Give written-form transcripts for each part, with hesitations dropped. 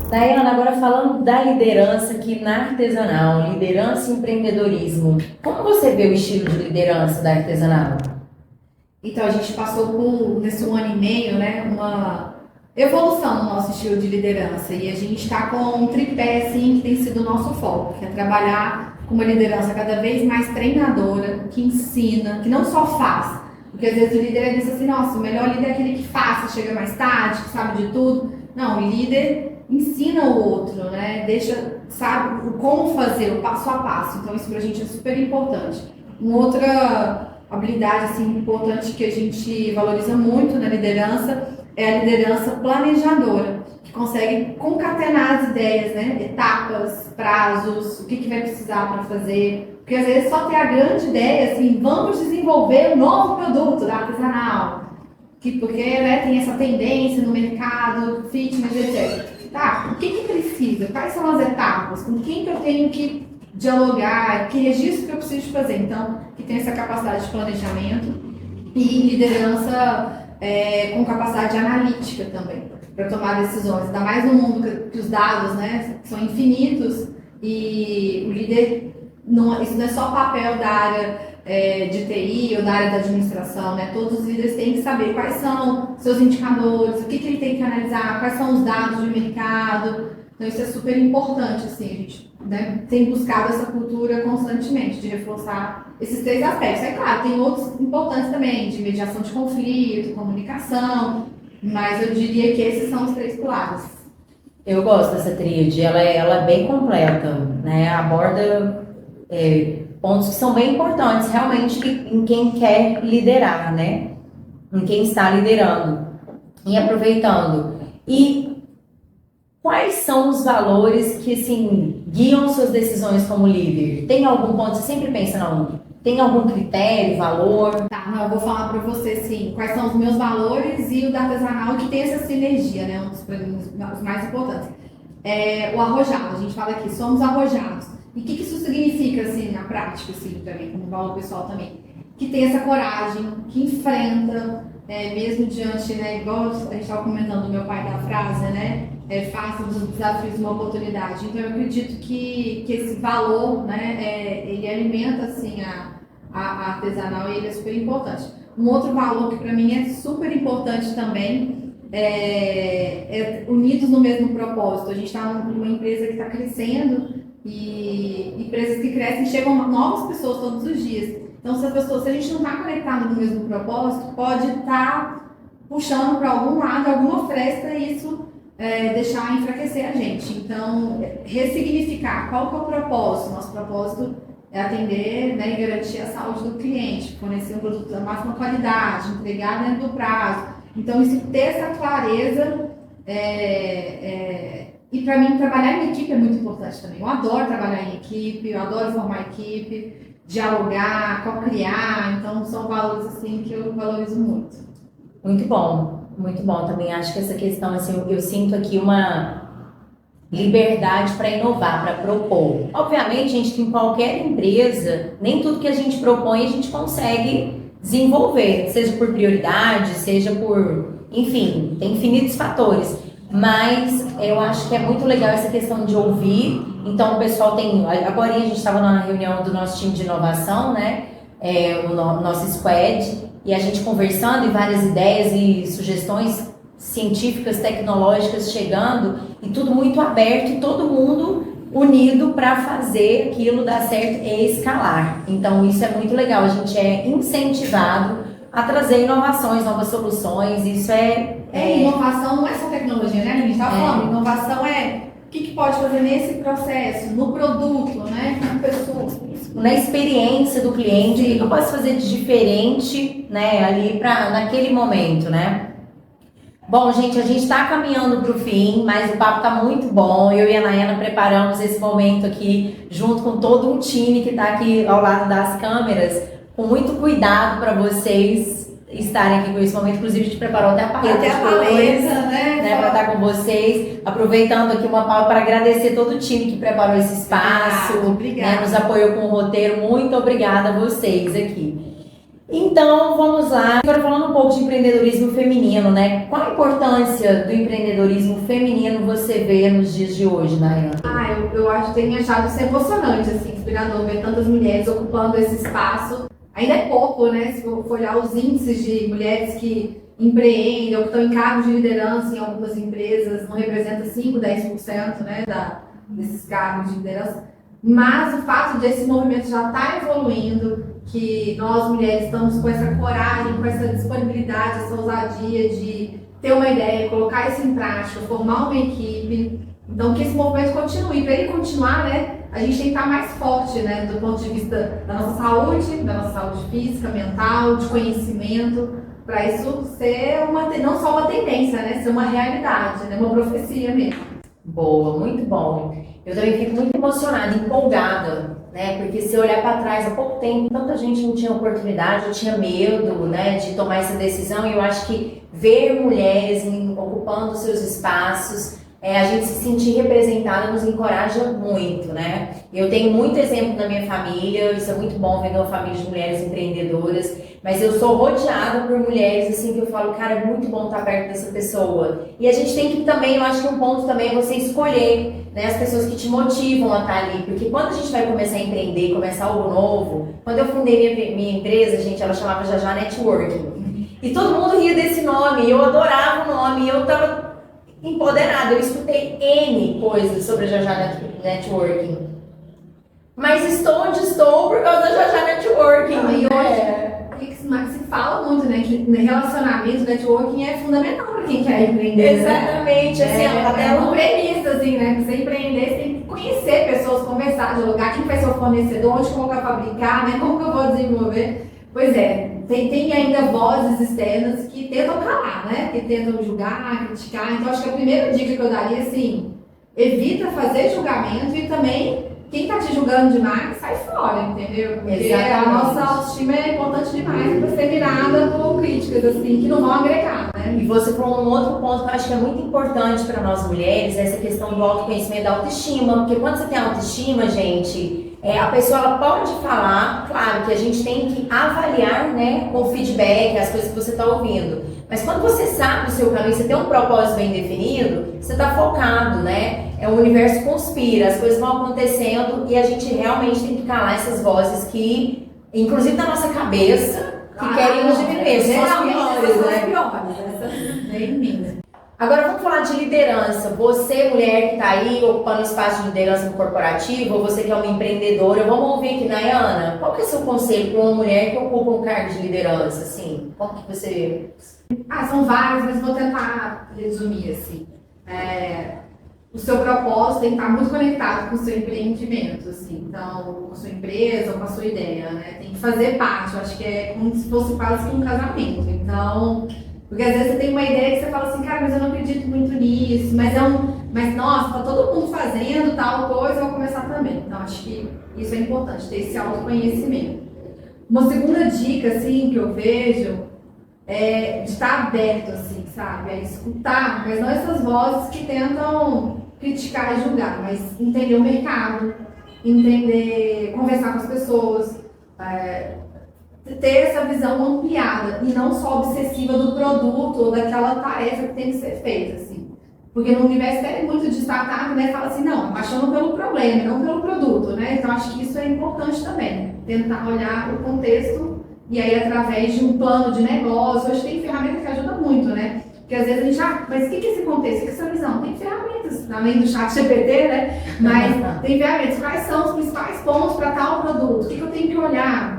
Daiana, agora falando da liderança aqui na artesanal, liderança e empreendedorismo. Como você vê o estilo de liderança da artesanal? Então, a gente passou nesse 1 ano e meio, né, uma evolução no nosso estilo de liderança. E a gente está com um tripé, assim, que tem sido o nosso foco, que é trabalhar com uma liderança cada vez mais treinadora, que ensina, que não só faz. Porque às vezes o líder diz assim, nossa, o melhor líder é aquele que faz, que chega mais tarde, que sabe de tudo. Não, o líder ensina o outro, né? Deixa, sabe o como fazer, o passo a passo. Então, isso pra gente é super importante. Uma outra habilidade assim importante que a gente valoriza muito na liderança é a liderança planejadora, que consegue concatenar as ideias, né? Etapas, prazos, o que vai precisar para fazer. Porque às vezes só ter a grande ideia, assim, vamos desenvolver um novo produto da artesanal, porque né, tem essa tendência no mercado, fitness, etc. Tá, o que precisa? Quais são as etapas? Com quem que eu tenho que dialogar? Que registro que eu preciso fazer? Então, que tem essa capacidade de planejamento e liderança com capacidade analítica também, para tomar decisões. Ainda mais no mundo que os dados, né, são infinitos e o líder, não, isso não é só papel da área de TI ou da área da administração, né? Todos os líderes têm que saber quais são seus indicadores, o que ele tem que analisar, quais são os dados de mercado. Então isso é super importante, assim, a gente, né, tem buscado essa cultura constantemente, de reforçar esses 3 aspectos. É claro, tem outros importantes também, de mediação de conflito, comunicação, mas eu diria que esses são os 3 pilares. Eu gosto dessa tríade, ela é bem completa, né? Aborda pontos que são bem importantes realmente em quem quer liderar, né? Em quem está liderando e aproveitando. E quais são os valores que, assim, guiam suas decisões como líder? Tem algum ponto, você sempre pensa, não, tem algum critério, valor? Tá, não, eu vou falar para você, sim, quais são os meus valores e o da artesanal, que tem essa sinergia, né? Um dos, pra mim, os mais importantes. O arrojado, a gente fala aqui, somos arrojados. E o que isso significa, assim, na prática, assim, para mim, como valor pessoal também? Que tem essa coragem, que enfrenta, mesmo diante, né, igual a gente estava comentando do meu pai da frase, né, faça dos desafios uma oportunidade. Então, eu acredito que esse valor, né, ele alimenta, assim, a artesanal e ele é super importante. Um outro valor que para mim é super importante também unidos no mesmo propósito. A gente está numa empresa que está crescendo e empresas que crescem chegam novas pessoas todos os dias. Então, se a gente não está conectado no mesmo propósito, pode estar puxando para algum lado, alguma fresta e isso deixar enfraquecer a gente. Então, ressignificar qual que é o propósito. Nosso propósito é atender, né, e garantir a saúde do cliente, fornecer um produto da máxima qualidade, entregar dentro do prazo. Então, isso, ter essa clareza e para mim trabalhar em equipe é muito importante também. Eu adoro trabalhar em equipe, eu adoro formar equipe, dialogar, co-criar. Então, são valores assim que eu valorizo muito. Muito bom também. Acho que essa questão, assim, eu sinto aqui uma liberdade para inovar, para propor. Obviamente, gente, que em qualquer empresa, nem tudo que a gente propõe a gente consegue desenvolver, seja por prioridade, seja por, enfim, tem infinitos fatores. Mas eu acho que é muito legal essa questão de ouvir. Então, o pessoal tem. Agora a gente estava na reunião do nosso time de inovação, né? Nosso squad, e a gente conversando e várias ideias e sugestões científicas, tecnológicas chegando, e tudo muito aberto e todo mundo unido para fazer aquilo dar certo e escalar. Então, isso é muito legal. A gente é incentivado a trazer inovações, novas soluções. Isso inovação não é só tecnologia, né? A gente estava falando, inovação o que pode fazer nesse processo, no produto, né? Com pessoas. Na experiência do cliente, o que eu posso fazer de diferente, né, ali naquele momento, né? Bom, gente, a gente está caminhando para o fim, mas o papo está muito bom. Eu e a Nayana preparamos esse momento aqui, junto com todo um time que está aqui ao lado das câmeras, com muito cuidado para vocês estarem aqui com esse momento. Inclusive, a gente preparou até a paleta de cores, né, para estar com vocês. Aproveitando aqui uma pausa para agradecer todo o time que preparou esse espaço, Obrigada. Né, nos apoiou com o roteiro. Muito obrigada a vocês aqui. Então, vamos lá. Agora falando um pouco de empreendedorismo feminino, né? Qual a importância do empreendedorismo feminino você vê nos dias de hoje, Nayana? Eu tenho achado isso emocionante, assim, inspirador, ver tantas mulheres ocupando esse espaço. Ainda é pouco, né? Se for olhar os índices de mulheres que empreendem ou que estão em cargos de liderança em algumas empresas, não representa 5, 10%, né, desses cargos de liderança. Mas o fato de esse movimento já estar evoluindo, que nós mulheres estamos com essa coragem, com essa disponibilidade, essa ousadia de ter uma ideia, colocar isso em prática, formar uma equipe. Então, que esse movimento continue. Para ele continuar, né, a gente tem que estar mais forte, né, do ponto de vista da nossa saúde física, mental, de conhecimento, para isso ser não só uma tendência, né, ser uma realidade, né, uma profecia mesmo. Boa, muito bom. Eu também fico muito emocionada, empolgada, né? Porque se olhar para trás, há pouco tempo, tanta gente não tinha oportunidade, eu tinha medo, né, de tomar essa decisão. E eu acho que ver mulheres ocupando seus espaços, a gente se sentir representada nos encoraja muito, né? Eu tenho muito exemplo na minha família, isso é muito bom ver uma família de mulheres empreendedoras, mas eu sou rodeada por mulheres, assim, que eu falo, cara, é muito bom estar perto dessa pessoa. E a gente tem que também, eu acho que um ponto também é você escolher, né, as pessoas que te motivam a estar ali, porque quando a gente vai começar a empreender, começar algo novo, quando eu fundei minha empresa, gente, ela chamava Já Networking, e todo mundo ria desse nome, e eu adorava o nome, e eu tava empoderada, eu escutei N coisas sobre a Já Networking. Mas estou onde estou por causa da Já Networking. E hoje se fala muito, né, que relacionamento, networking é fundamental para quem quer empreender. Exatamente, né? assim, até uma premissa, assim, né, para você empreender, você tem que conhecer pessoas, conversar, dialogar, quem vai ser o fornecedor, onde que eu vou fabricar, né, como que eu vou desenvolver. Pois é, tem ainda vozes externas que tentam calar, né? Que tentam julgar, criticar. Então, acho que a primeira dica que eu daria, assim, evita fazer julgamento e também, quem tá te julgando demais, sai fora, entendeu? Porque Exatamente. a nossa autoestima é importante demais para ser mirada por críticas, assim, que não vão agregar, né? E você falou um outro ponto que eu acho que é muito importante para nós mulheres, essa questão do autoconhecimento, da autoestima. Porque quando você tem autoestima, gente, a pessoa ela pode falar, claro que a gente tem que avaliar, né, com feedback, as coisas que você está ouvindo. Mas quando você sabe o seu caminho, você tem um propósito bem definido, você está focado, né? O universo conspira, as coisas vão acontecendo e a gente realmente tem que calar essas vozes que, inclusive na nossa cabeça, que querem nos diminuir. São as piores, né? Agora vamos falar de liderança. Você, mulher que está aí ocupando espaço de liderança no corporativo, ou você que é uma empreendedora, vamos ouvir aqui, Nayana, qual que é o seu conselho para uma mulher que ocupa um cargo de liderança? Assim, como que você... São vários, mas vou tentar resumir, assim. O seu propósito tem que estar muito conectado com o seu empreendimento, assim. Então, com a sua empresa ou com a sua ideia, né? Tem que fazer parte, eu acho que é como se fosse quase que um casamento. Então... Porque às vezes você tem uma ideia que você fala assim, cara, mas eu não acredito muito nisso, mas nossa, tá todo mundo fazendo tal coisa, eu vou começar também. Então acho que isso é importante, ter esse autoconhecimento. Uma segunda dica, assim, que eu vejo é de estar aberto, assim, sabe? É escutar, mas não essas vozes que tentam criticar e julgar, mas entender o mercado, conversar com as pessoas, ter essa visão ampliada e não só obsessiva do produto ou daquela tarefa que tem que ser feita, assim. Porque no universo é muito de startup, né, fala assim, não, apaixona pelo problema, não pelo produto, né? Então acho que isso é importante também, tentar olhar o contexto e aí através de um plano de negócio, hoje tem ferramenta que ajuda muito, né? Porque às vezes a gente, mas o que é esse contexto, o que é essa visão? Tem ferramentas, além do chat GPT, né? Mas tem ferramentas, quais são os principais pontos para tal produto, o que eu tenho que olhar?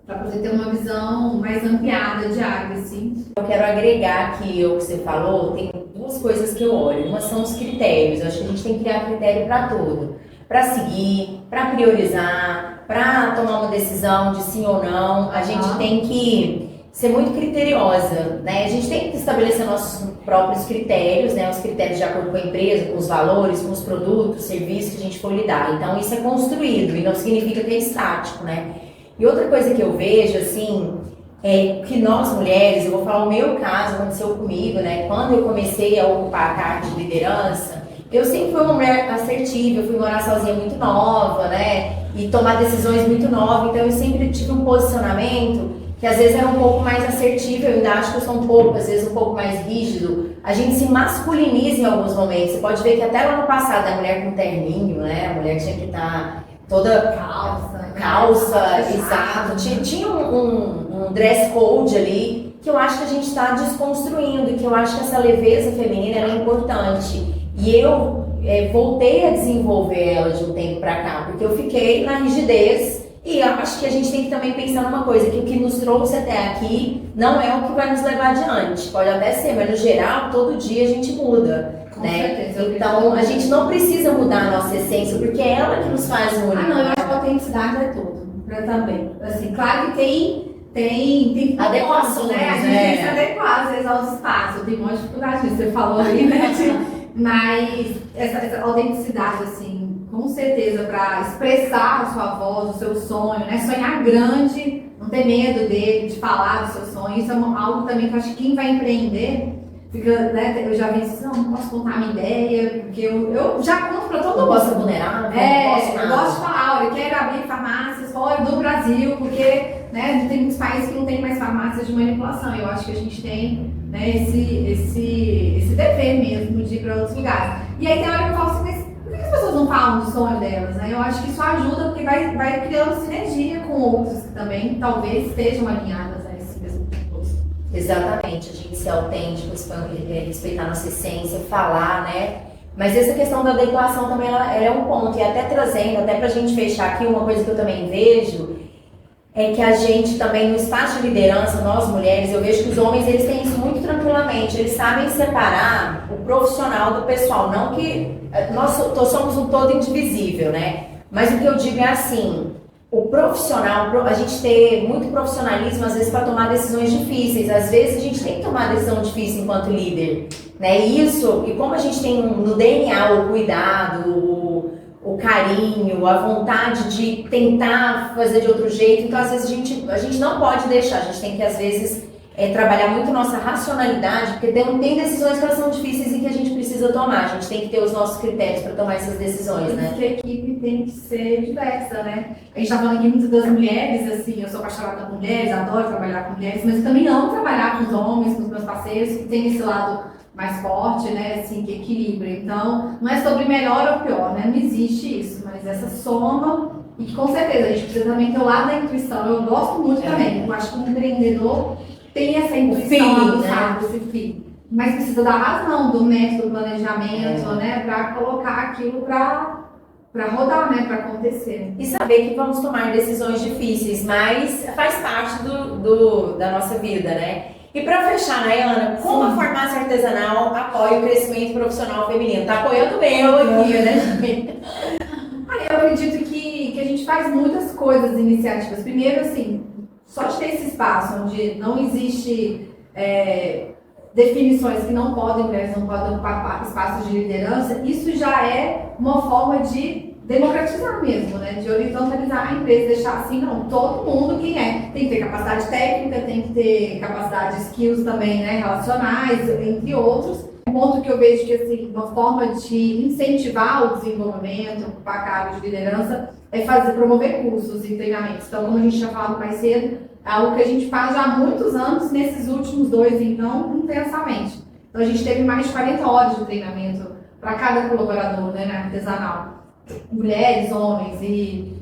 Para poder ter uma visão mais ampliada de área, assim. Eu quero agregar que o que você falou, tem duas coisas que eu olho. Uma são os critérios. Eu acho que a gente tem que criar critério para tudo. Para seguir, para priorizar, para tomar uma decisão de sim ou não. A gente tem que ser muito criteriosa, né? A gente tem que estabelecer nossos próprios critérios, né? Os critérios de acordo com a empresa, com os valores, com os produtos, serviços que a gente for lidar. Então isso é construído e não significa que é estático, né? E outra coisa que eu vejo, assim, é que nós mulheres, eu vou falar o meu caso, aconteceu comigo, né? Quando eu comecei a ocupar a cargo de liderança, eu sempre fui uma mulher assertiva, eu fui morar sozinha muito nova, né? E tomar decisões muito novas, então eu sempre tive um posicionamento que às vezes era um pouco mais assertivo, eu ainda acho que eu sou um pouco, às vezes um pouco mais rígido, a gente se masculiniza em alguns momentos. Você pode ver que até lá no passado, a mulher com terninho, né? A mulher tinha que estar toda calça, exato. Tinha um dress code ali, que eu acho que a gente está desconstruindo, que eu acho que essa leveza feminina é importante. E eu voltei a desenvolver ela de um tempo pra cá, porque eu fiquei na rigidez. E eu acho que a gente tem que também pensar numa coisa, que o que nos trouxe até aqui não é o que vai nos levar adiante. Pode até ser, mas no geral, todo dia a gente muda. Com né? certeza. Então, a gente não precisa mudar a nossa essência, porque é ela que nos faz únicos. Ah, não, eu acho que a autenticidade é tudo. Eu também. Assim, claro que tem adequações, né? A gente tem que se adequar, às vezes, aos espaços. Tem um monte de dificuldade, você falou ali, né? Mas essa autenticidade, assim, com certeza, para expressar a sua voz, o seu sonho, né? Sonhar grande, não ter medo dele, de falar do seu sonho. Isso é algo também que eu acho que quem vai empreender fica, né? Eu já vi isso, não posso contar a minha ideia, porque eu já conto para todo mundo. Não posso vulnerar, não posso nada. Eu gosto de falar, eu quero abrir farmácias fora do Brasil, porque né, tem muitos países que não tem mais farmácias de manipulação. Eu acho que a gente tem, né, esse dever mesmo de ir para outros lugares. E aí tem hora que eu falo assim, mas por que as pessoas não falam do sonho delas? Né? Eu acho que isso ajuda, porque vai criando sinergia com outros que também talvez estejam alinhadas a esse mesmo propósito. Exatamente, a gente ser autêntico, respeitar nossa essência, falar, né? Mas essa questão da adequação também ela é um ponto, e até trazendo, até pra gente fechar aqui, uma coisa que eu também vejo é que a gente também, no espaço de liderança, nós mulheres, eu vejo que os homens eles têm isso muito tranquilamente, eles sabem separar o profissional do pessoal, não que nós somos um todo indivisível, né? Mas o que eu digo é assim, o profissional, a gente ter muito profissionalismo às vezes para tomar decisões difíceis, às vezes a gente tem que tomar decisão difícil enquanto líder, né? Isso, e como a gente tem no DNA o cuidado, o carinho, a vontade de tentar fazer de outro jeito, então às vezes a gente não pode deixar, a gente tem que às vezes trabalhar muito nossa racionalidade, porque tem decisões que elas são difíceis e que a gente precisa tomar, a gente tem que ter os nossos critérios para tomar essas decisões, né? Porque a equipe tem que ser diversa, né? A gente tá falando aqui muito das mulheres, assim, eu sou apaixonada por mulheres, adoro trabalhar com mulheres, mas eu também amo trabalhar com os homens, com os meus parceiros, que tem esse lado mais forte, né, assim, que equilibra. Então, não é sobre melhor ou pior, né? Não existe isso, mas essa soma, e que com certeza a gente precisa também ter o lado da intuição. Eu gosto muito também, eu acho que o empreendedor tem essa intuição aguçada, esse feeling. Mas precisa da razão, do método, do planejamento, né, para colocar aquilo para rodar, né, para acontecer. E saber que vamos tomar decisões difíceis, mas faz parte da nossa vida, né? E para fechar, né, Ana, como a farmácia artesanal apoia o crescimento profissional feminino? Tá apoiando bem eu aqui, né, gente? Eu acredito que a gente faz muitas coisas, iniciativas. Primeiro, assim, só de ter esse espaço onde não existe definições que não podem, mulheres não podem ocupar espaços de liderança, isso já é uma forma de democratizar mesmo, né? De horizontalizar a empresa, deixar assim, não, todo mundo tem que ter capacidade técnica, tem que ter capacidade de skills também, né, relacionais, entre outros. Um ponto que eu vejo que, assim, uma forma de incentivar o desenvolvimento, ocupar cargos de liderança, é promover cursos e treinamentos. Então, como a gente já falou mais cedo, é algo que a gente faz já há muitos anos, nesses últimos 2, então, intensamente. Então, a gente teve mais de 40 horas de treinamento para cada colaborador, né, na artesanal. Mulheres, homens, e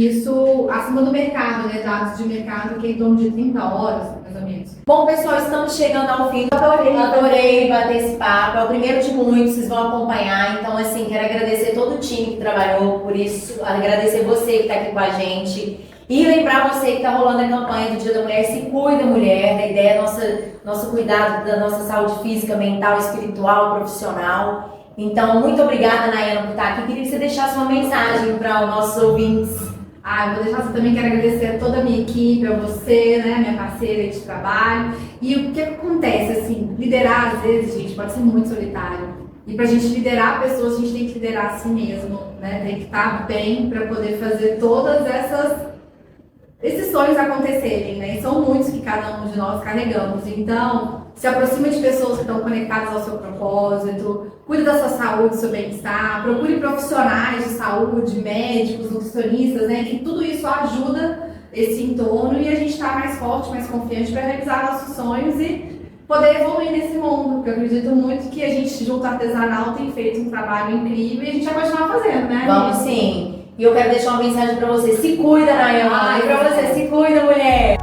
isso acima do mercado, né? Dados de mercado que é em torno de 30 horas, mais ou menos. Bom, pessoal, estamos chegando ao fim. Adorei bater esse papo. É o primeiro de muitos, vocês vão acompanhar. Então, assim, quero agradecer todo o time que trabalhou por isso, agradecer você que está aqui com a gente. E lembrar você que está rolando a campanha do Dia da Mulher, se cuida mulher, da ideia nosso cuidado da nossa saúde física, mental, espiritual, profissional. Então, muito obrigada, Nayana, por estar aqui. Queria que você deixasse uma mensagem para os nossos ouvintes. Eu vou deixar, você também quero agradecer a toda a minha equipe, a você, né, minha parceira de trabalho. E o que acontece, assim, liderar às vezes, gente, pode ser muito solitário. E pra gente liderar pessoas, a gente tem que liderar a si mesmo, né? Tem que estar bem para poder fazer todas esses sonhos acontecerem, né? E são muitos que cada um de nós carregamos. Então, se aproxima de pessoas que estão conectadas ao seu propósito, cuide da sua saúde, do seu bem-estar, procure profissionais de saúde, médicos, nutricionistas, né? Que tudo isso ajuda esse entorno e a gente estar mais forte, mais confiante para realizar nossos sonhos e poder evoluir nesse mundo, porque eu acredito muito que a gente, junto artesanal, tem feito um trabalho incrível e a gente vai continuar fazendo, né? Vamos sim. E eu quero deixar uma mensagem pra você. Se cuida, Nayana. E pra você, se cuida, mulher.